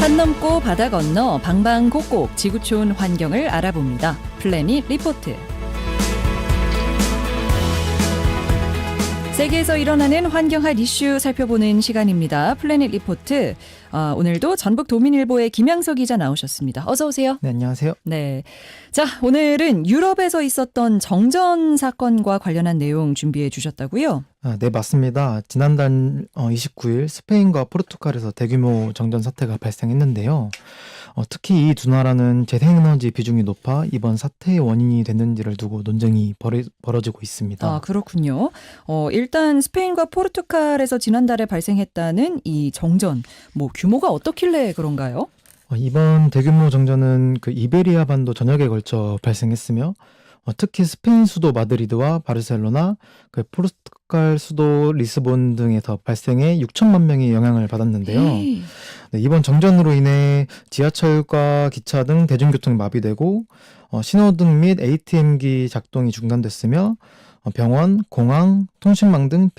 산 넘고 바다 건너 방방곡곡 지구촌 환경을 알아봅니다. 플래닛 리포트. 세계에서 일어나는 환경학 이슈 살펴보는 시간입니다. 플래닛 리포트. 오늘도 전북도민일보의 김양석 기자 나오셨습니다. 어서 오세요. 네, 안녕하세요. 네. 자, 오늘은 유럽에서 있었던 정전 사건과 관련한 내용 준비해 주셨다고요? 네, 맞습니다. 지난달 29일 스페인과 포르투갈에서 대규모 정전 사태가 발생했는데요. 특히 이 두 나라는 재생에너지 비중이 높아 이번 사태의 원인이 됐는지를 두고 논쟁이 벌어지고 있습니다. 아, 그렇군요. 일단 스페인과 포르투갈에서 지난달에 발생했다는 이 정전, 규모가 어떻길래 그런가요? 이번 대규모 정전은 그 이베리아 반도 전역에 걸쳐 발생했으며 특히 스페인 수도 마드리드와 바르셀로나, 그 포르투갈 수도 리스본 등에서 발생해 6천만 명이 영향을 받았는데요. 네, 이번 정전으로 인해 지하철과 기차 등 대중교통이 마비되고 신호등 및 ATM기 작동이 중단됐으며 병원, 공항, 통신망 등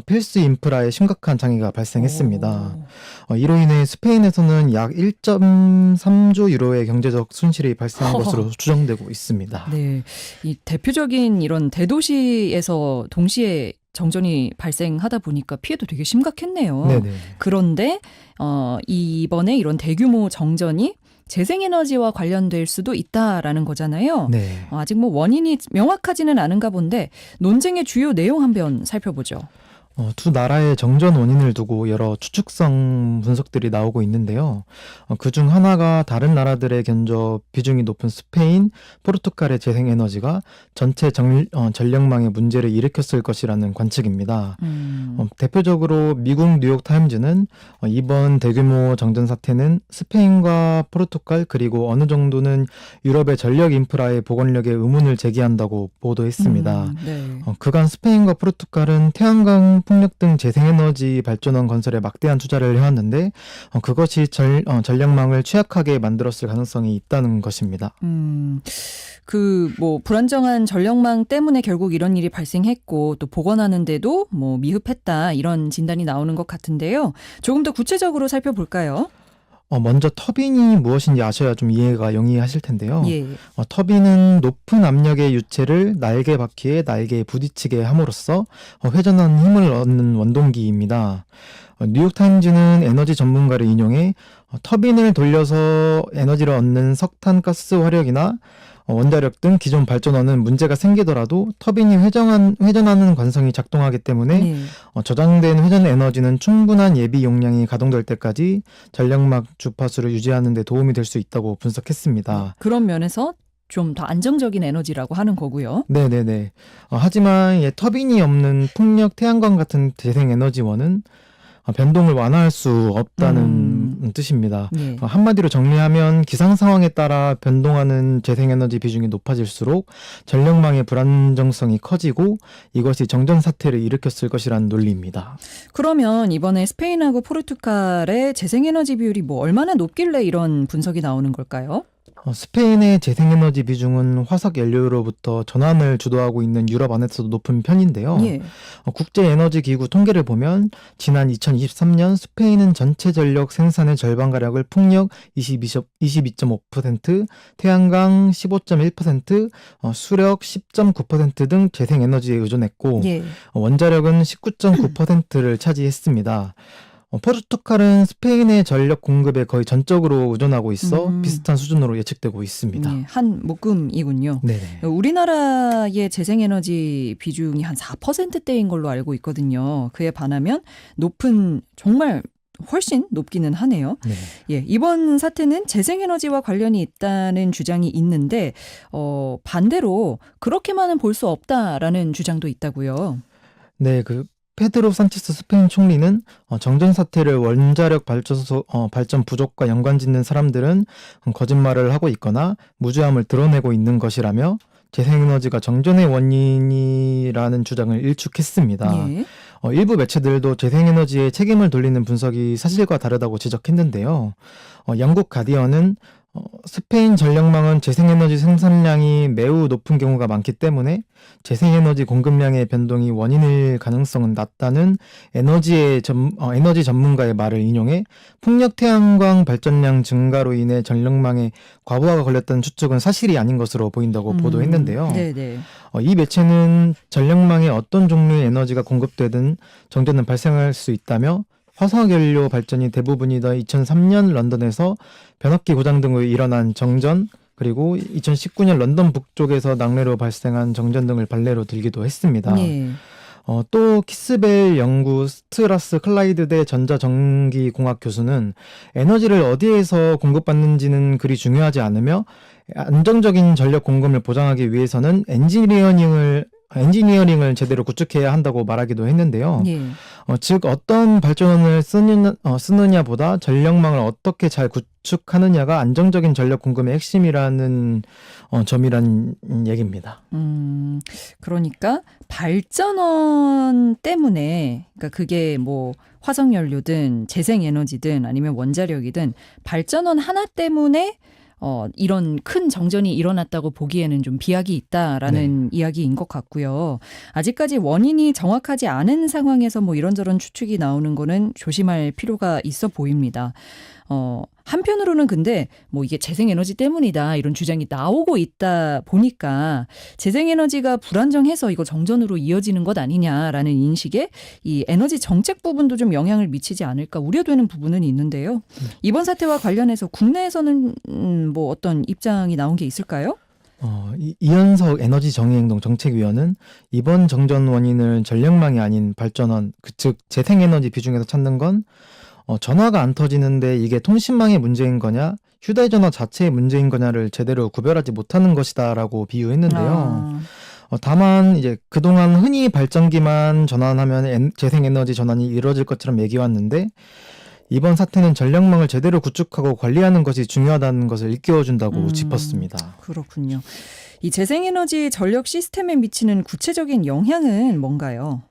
필수 인프라에 심각한 장애가 발생했습니다. 이로 인해 스페인에서는 약 1.3조 유로의 경제적 손실이 발생한 것으로 추정되고 있습니다. 네, 이 대표적인 이런 대도시에서 동시에 정전이 발생하다 보니까 피해도 되게 심각했네요. 네네. 그런데 이번에 이런 대규모 정전이 재생에너지와 관련될 수도 있다라는 거잖아요. 네. 아직 원인이 명확하지는 않은가 본데 논쟁의 주요 내용 한번 살펴보죠. 두 나라의 정전 원인을 두고 여러 추측성 분석들이 나오고 있는데요. 그중 하나가 다른 나라들에 견저 비중이 높은 스페인, 포르투갈의 재생에너지가 전체 전력망에 문제를 일으켰을 것이라는 관측입니다. 대표적으로 미국 뉴욕타임즈는 이번 대규모 정전 사태는 스페인과 포르투갈 그리고 어느 정도는 유럽의 전력 인프라의 복원력에 의문을 제기한다고 보도했습니다. 네. 그간 스페인과 포르투갈은 태양광 풍력 등 재생에너지 발전원 건설에 막대한 투자를 해왔는데 그것이 전력망을 취약하게 만들었을 가능성이 있다는 것입니다. 불안정한 전력망 때문에 결국 이런 일이 발생했고 또 복원하는데도 미흡했다 이런 진단이 나오는 것 같은데요. 조금 더 구체적으로 살펴볼까요? 먼저 터빈이 무엇인지 아셔야 좀 이해가 용이하실 텐데요. 예. 터빈은 높은 압력의 유체를 날개 바퀴에 날개에 부딪히게 함으로써 회전하는 힘을 얻는 원동기입니다. 뉴욕타임즈는 에너지 전문가를 인용해 터빈을 돌려서 에너지를 얻는 석탄가스 화력이나 원자력 등 기존 발전원은 문제가 생기더라도 터빈이 회전하는 관성이 작동하기 때문에 저장된 회전 에너지는 충분한 예비 용량이 가동될 때까지 전력막 주파수를 유지하는 데 도움이 될 수 있다고 분석했습니다. 그런 면에서 좀 더 안정적인 에너지라고 하는 거고요. 네네네. 하지만 터빈이 없는 풍력, 태양광 같은 재생에너지원은 변동을 완화할 수 없다는 뜻입니다. 네. 한마디로 정리하면 기상 상황에 따라 변동하는 재생에너지 비중이 높아질수록 전력망의 불안정성이 커지고 이것이 정전 사태를 일으켰을 것이라는 논리입니다. 그러면 이번에 스페인하고 포르투갈의 재생에너지 비율이 얼마나 높길래 이런 분석이 나오는 걸까요? 스페인의 재생에너지 비중은 화석 연료로부터 전환을 주도하고 있는 유럽 안에서도 높은 편인데요. 예. 국제에너지기구 통계를 보면 지난 2023년 스페인은 전체 전력 생산의 절반가량을 풍력 22.5%, 태양광 15.1%, 수력 10.9% 등 재생에너지에 의존했고 원자력은 19.9%를 차지했습니다. 포르투갈은 스페인의 전력 공급에 거의 전적으로 의존하고 있어 비슷한 수준으로 예측되고 있습니다. 한 묶음이군요. 네네. 우리나라의 재생에너지 비중이 한 4%대인 걸로 알고 있거든요. 그에 반하면 정말 훨씬 높기는 하네요. 네. 예, 이번 사태는 재생에너지와 관련이 있다는 주장이 있는데 반대로 그렇게만은 볼 수 없다라는 주장도 있다고요. 네, 페드로 산체스 스페인 총리는 정전 사태를 원자력 발전 부족과 연관짓는 사람들은 거짓말을 하고 있거나 무죄함을 드러내고 있는 것이라며 재생에너지가 정전의 원인이라는 주장을 일축했습니다. 예. 일부 매체들도 재생에너지에 책임을 돌리는 분석이 사실과 다르다고 지적했는데요. 영국 가디언은 스페인 전력망은 재생에너지 생산량이 매우 높은 경우가 많기 때문에 재생에너지 공급량의 변동이 원인일 가능성은 낮다는 에너지 전문가의 말을 인용해 풍력 태양광 발전량 증가로 인해 전력망에 과부하가 걸렸다는 추측은 사실이 아닌 것으로 보인다고 보도했는데요. 네네. 이 매체는 전력망에 어떤 종류의 에너지가 공급되든 정전은 발생할 수 있다며 화석연료 발전이 대부분이던 2003년 런던에서 변압기 고장 등으로 일어난 정전, 그리고 2019년 런던 북쪽에서 낙뢰로 발생한 정전 등을 발례로 들기도 했습니다. 예. 또 키스벨 연구 스트라스 클라이드대 전자전기공학 교수는 에너지를 어디에서 공급받는지는 그리 중요하지 않으며 안정적인 전력 공급을 보장하기 위해서는 엔지니어링을 제대로 구축해야 한다고 말하기도 했는데요. 예. 즉 어떤 발전원을 쓰느냐보다 전력망을 어떻게 잘 구축하느냐가 안정적인 전력 공급의 핵심이라는 점이란 얘기입니다. 그러니까 발전원 때문에, 그러니까 그게 뭐 화석연료든 재생에너지든 아니면 원자력이든 발전원 하나 때문에 이런 큰 정전이 일어났다고 보기에는 좀 비약이 있다라는 이야기인 것 같고요. 아직까지 원인이 정확하지 않은 상황에서 뭐 이런저런 추측이 나오는 거는 조심할 필요가 있어 보입니다. 한편으로는 근데 뭐 이게 재생에너지 때문이다 이런 주장이 나오고 있다 보니까 재생에너지가 불안정해서 이거 정전으로 이어지는 것 아니냐라는 인식에 이 에너지 정책 부분도 좀 영향을 미치지 않을까 우려되는 부분은 있는데요. 이번 사태와 관련해서 국내에서는 뭐 어떤 입장이 나온 게 있을까요? 이현석 에너지 정의행동 정책위원은 이번 정전 원인을 전력망이 아닌 발전원, 즉 재생에너지 비중에서 찾는 건 전화가 안 터지는데 이게 통신망의 문제인 거냐, 휴대전화 자체의 문제인 거냐를 제대로 구별하지 못하는 것이다라고 비유했는데요. 다만 이제 그동안 흔히 발전기만 전환하면 재생에너지 전환이 이루어질 것처럼 얘기해왔는데 이번 사태는 전력망을 제대로 구축하고 관리하는 것이 중요하다는 것을 일깨워준다고 짚었습니다. 그렇군요. 이 재생에너지 전력 시스템에 미치는 구체적인 영향은 뭔가요?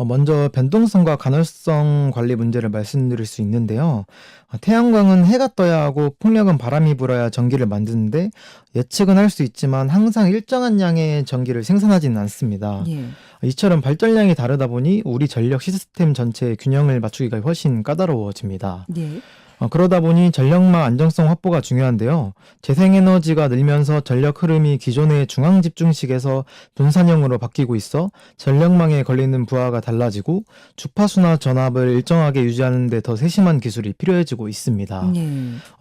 먼저 변동성과 간헐성 관리 문제를 말씀드릴 수 있는데요. 태양광은 해가 떠야 하고 풍력은 바람이 불어야 전기를 만드는데 예측은 할 수 있지만 항상 일정한 양의 전기를 생산하지는 않습니다. 예. 이처럼 발전량이 다르다 보니 우리 전력 시스템 전체의 균형을 맞추기가 훨씬 까다로워집니다. 예. 그러다 보니 전력망 안정성 확보가 중요한데요. 재생에너지가 늘면서 전력 흐름이 기존의 중앙 집중식에서 분산형으로 바뀌고 있어 전력망에 걸리는 부하가 달라지고 주파수나 전압을 일정하게 유지하는 데 더 세심한 기술이 필요해지고 있습니다. 예.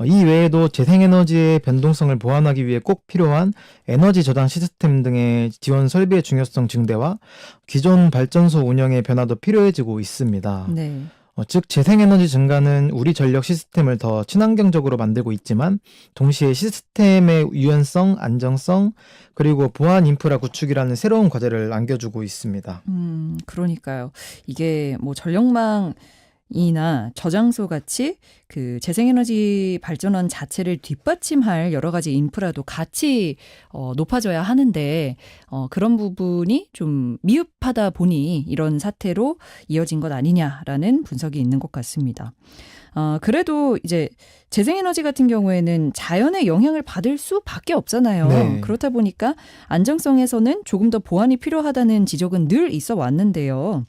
이 외에도 재생에너지의 변동성을 보완하기 위해 꼭 필요한 에너지 저장 시스템 등의 지원 설비의 중요성 증대와 기존 발전소 운영의 변화도 필요해지고 있습니다. 네. 즉 재생에너지 증가는 우리 전력 시스템을 더 친환경적으로 만들고 있지만 동시에 시스템의 유연성, 안정성, 그리고 보안 인프라 구축이라는 새로운 과제를 안겨주고 있습니다. 그러니까요. 이게 뭐 전력망이나 저장소 같이 그 재생에너지 발전원 자체를 뒷받침할 여러 가지 인프라도 같이 높아져야 하는데 그런 부분이 좀 미흡하다 보니 이런 사태로 이어진 것 아니냐라는 분석이 있는 것 같습니다. 그래도 이제 재생에너지 같은 경우에는 자연의 영향을 받을 수밖에 없잖아요. 네. 그렇다 보니까 안정성에서는 조금 더 보완이 필요하다는 지적은 늘 있어 왔는데요.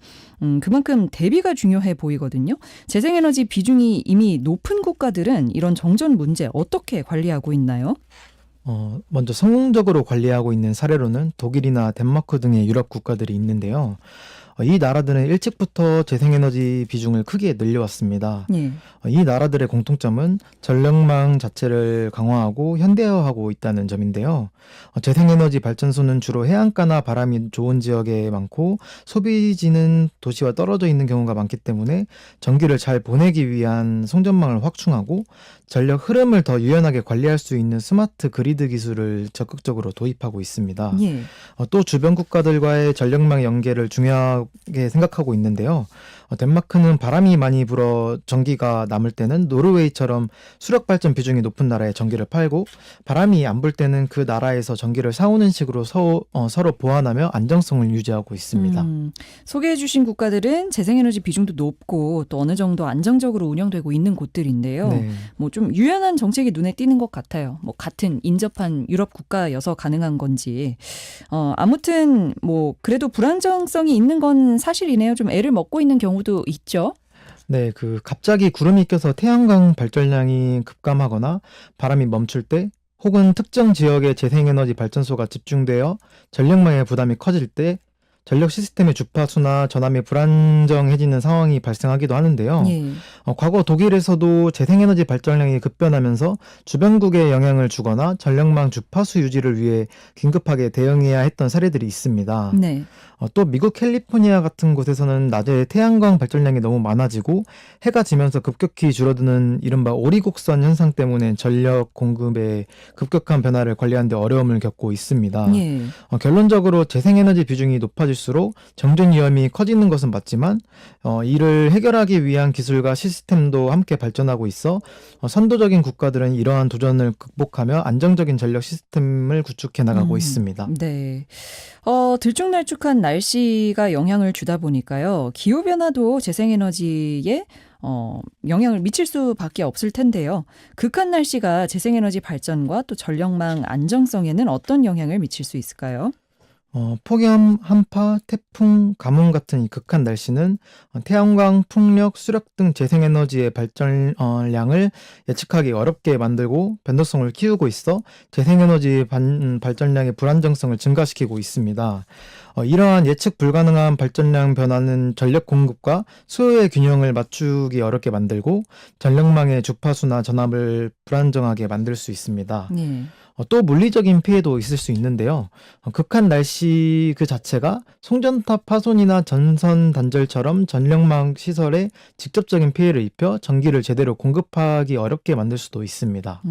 그만큼 대비가 중요해 보이거든요. 재생에너지 비중이 이미 높은 국가들은 이런 정전 문제 어떻게 관리하고 있나요? 먼저 성공적으로 관리하고 있는 사례로는 독일이나 덴마크 등의 유럽 국가들이 있는데요. 이 나라들은 일찍부터 재생에너지 비중을 크게 늘려왔습니다. 예. 이 나라들의 공통점은 전력망 자체를 강화하고 현대화하고 있다는 점인데요. 재생에너지 발전소는 주로 해안가나 바람이 좋은 지역에 많고 소비지는 도시와 떨어져 있는 경우가 많기 때문에 전기를 잘 보내기 위한 송전망을 확충하고 전력 흐름을 더 유연하게 관리할 수 있는 스마트 그리드 기술을 적극적으로 도입하고 있습니다. 예. 또 주변 국가들과의 전력망 연계를 중요하게 생각하고 있는데요. 덴마크는 바람이 많이 불어 전기가 남을 때는 노르웨이처럼 수력 발전 비중이 높은 나라에 전기를 팔고, 바람이 안 불 때는 그 나라에서 전기를 사오는 식으로 서로 보완하며 안정성을 유지하고 있습니다. 소개해 주신 국가들은 재생에너지 비중도 높고 또 어느 정도 안정적으로 운영되고 있는 곳들인데요. 네. 뭐 좀 유연한 정책이 눈에 띄는 것 같아요. 뭐 같은 인접한 유럽 국가여서 가능한 건지. 아무튼 뭐 그래도 불안정성이 있는 건 사실이네요. 좀 애를 먹고 있는 경우도 있죠. 네, 갑자기 구름이 껴서 태양광 발전량이 급감하거나 바람이 멈출 때, 혹은 특정 지역의 재생에너지 발전소가 집중되어 전력망의 부담이 커질 때 전력 시스템의 주파수나 전압이 불안정해지는 상황이 발생하기도 하는데요. 예. 과거 독일에서도 재생에너지 발전량이 급변하면서 주변국에 영향을 주거나 전력망 주파수 유지를 위해 긴급하게 대응해야 했던 사례들이 있습니다. 네. 또 미국 캘리포니아 같은 곳에서는 낮에 태양광 발전량이 너무 많아지고 해가 지면서 급격히 줄어드는 이른바 오리곡선 현상 때문에 전력 공급의 급격한 변화를 관리하는 데 어려움을 겪고 있습니다. 예. 결론적으로 재생에너지 비중이 높아질수록 정전 위험이 커지는 것은 맞지만, 이를 해결하기 위한 기술과 시스템도 함께 발전하고 있어 선도적인 국가들은 이러한 도전을 극복하며 안정적인 전력 시스템을 구축해 나가고 있습니다. 네. 들쭉날쭉한 날씨가 영향을 주다 보니까요. 기후변화도 재생에너지에 영향을 미칠 수밖에 없을 텐데요. 극한 날씨가 재생에너지 발전과 또 전력망 안정성에는 어떤 영향을 미칠 수 있을까요? 폭염, 한파, 태풍, 가뭄 같은 이 극한 날씨는 태양광, 풍력, 수력 등 재생에너지의 발전량을 예측하기 어렵게 만들고 변동성을 키우고 있어 재생에너지 발전량의 불안정성을 증가시키고 있습니다. 이러한 예측 불가능한 발전량 변화는 전력 공급과 수요의 균형을 맞추기 어렵게 만들고 전력망의 주파수나 전압을 불안정하게 만들 수 있습니다. 네. 또 물리적인 피해도 있을 수 있는데요. 극한 날씨 그 자체가 송전탑 파손이나 전선 단절처럼 전력망 시설에 직접적인 피해를 입혀 전기를 제대로 공급하기 어렵게 만들 수도 있습니다.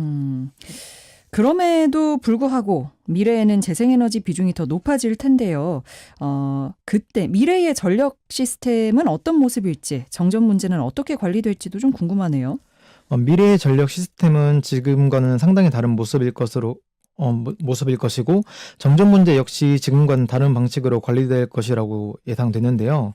그럼에도 불구하고 미래에는 재생에너지 비중이 더 높아질 텐데요. 그때 미래의 전력 시스템은 어떤 모습일지, 정전 문제는 어떻게 관리될지도 좀 궁금하네요. 미래의 전력 시스템은 지금과는 상당히 다른 모습일 것이고, 정전 문제 역시 지금과는 다른 방식으로 관리될 것이라고 예상되는데요.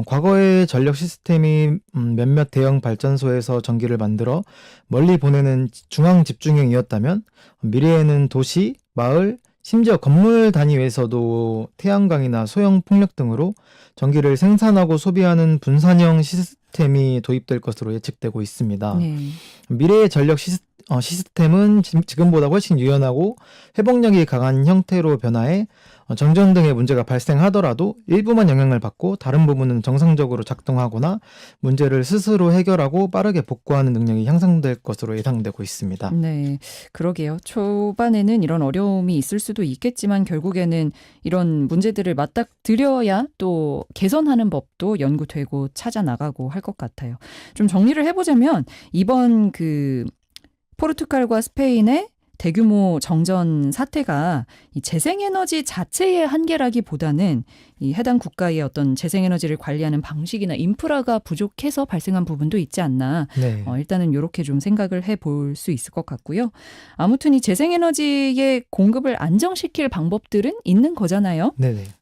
과거의 전력 시스템이 몇몇 대형 발전소에서 전기를 만들어 멀리 보내는 중앙 집중형이었다면, 미래에는 도시, 마을, 심지어 건물 단위에서도 태양광이나 소형 풍력 등으로 전기를 생산하고 소비하는 분산형 시스템이 도입될 것으로 예측되고 있습니다. 네. 미래의 전력 시스템은 지금보다 훨씬 유연하고 회복력이 강한 형태로 변화해 정전 등의 문제가 발생하더라도 일부만 영향을 받고 다른 부분은 정상적으로 작동하거나 문제를 스스로 해결하고 빠르게 복구하는 능력이 향상될 것으로 예상되고 있습니다. 네, 그러게요. 초반에는 이런 어려움이 있을 수도 있겠지만 결국에는 이런 문제들을 맞닥뜨려야 또 개선하는 법도 연구되고 찾아나가고 할 것 같아요. 좀 정리를 해보자면 이번 포르투갈과 스페인의 대규모 정전 사태가 이 재생에너지 자체의 한계라기보다는 이 해당 국가의 어떤 재생에너지를 관리하는 방식이나 인프라가 부족해서 발생한 부분도 있지 않나. 네. 일단은 이렇게 좀 생각을 해볼 수 있을 것 같고요. 아무튼 이 재생에너지의 공급을 안정시킬 방법들은 있는 거잖아요. 네네.